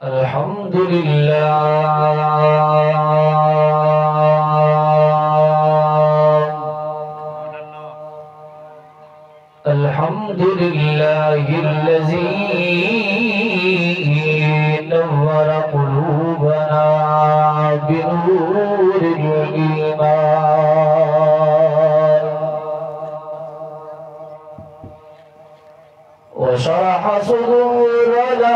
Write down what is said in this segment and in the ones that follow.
अल्हम्दुलिल्लाहिल्लज़ी नव्वरा क़ुलूबना बिनूरिल ईमान व शरह सुदूरना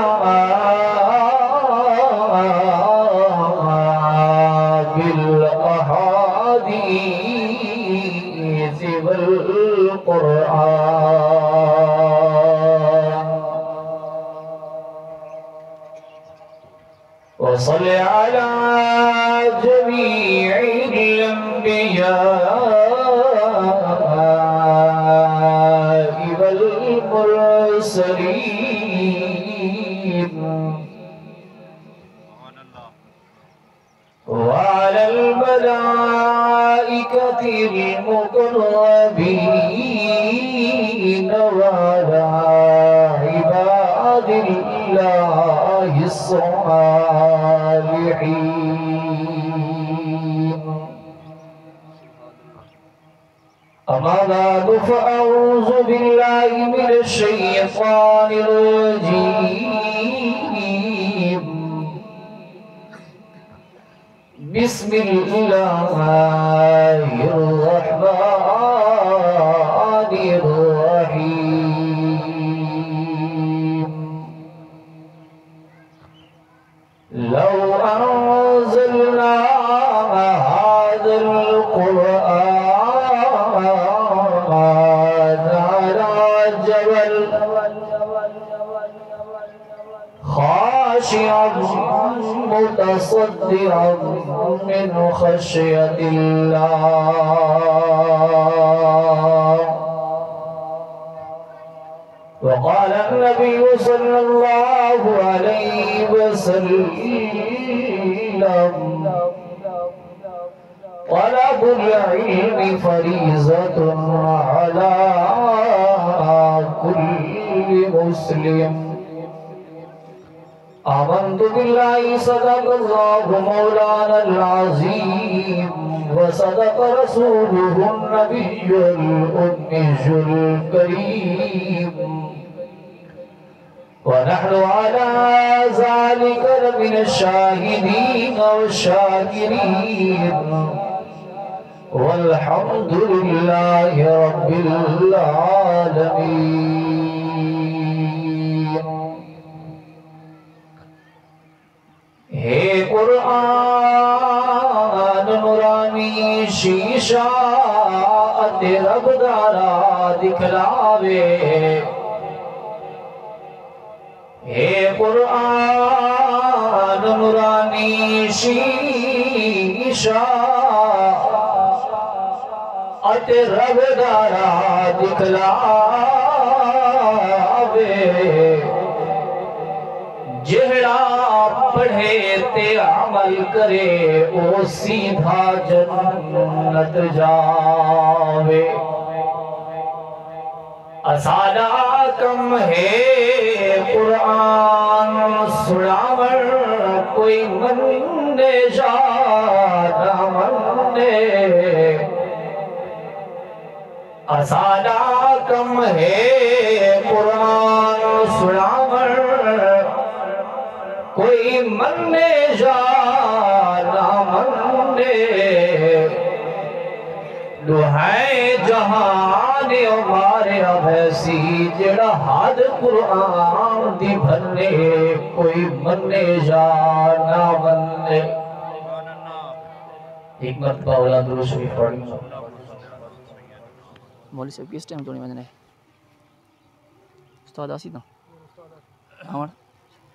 बिल अहादीस वल क़ुरआन व सल्लि अला जमीइल अंबिया वल मुरसलीन वअलल मलाइकतिल मुक़र्रबीन वअला इबादिल्लाहिस सालिहीन अम्मा बअदु फ़अऊज़ु बिल्लाहि मिनश शैतानिर रजीम बिस्मिल्लाहिर्रहमानिर्रहीम लौ अंज़लना हाज़ल क़ुरआन अला जबल खाशिअन मुतसद्दिअन मिन खश्यतिल्लाह वक़ाल नबी सल्लल्लाहु अलैहि वसल्लम तलबुल इल्मि फरीज़तुन अला कुल्लि मुस्लिम आमन्तु बिल्लाहि सदक़ल्लाहु मौलानल अज़ीम व सदक़ रसूलुहुन नबियुल उम्मियुल करीम व नहनु अला ज़ालिका लमिनश शाहिदीन वश्शाकिरीन वल्हम्दुलिल्लाहि रब्बिल आलमीन। हे कुरान नूरानी शीशा तेरा रबदारा दिखलावे। हे कुरान नूरानी शीशा तेरा रबदारा दिखलावे। जेड़ा पढ़े ते अमल करे ओ सीधा जन्नत जावे। असादा कम है कुरान सुनावर कोई मन्ने जा ना मन्ने। असादा कम है कुरान सुनावर कोई मन्ने जा ना मन्ने। दुहाए जहान मारे अभैसी जेड़ा हाद कुरान दी भन्ने कोई मन्ने जा ना मन्ने। एक मरतबा औलाद दुरूद शरीफ पढ़ी। मौलवी साहब किस टाइम जोड़ी बजने उस्ताद आसी ना हमारा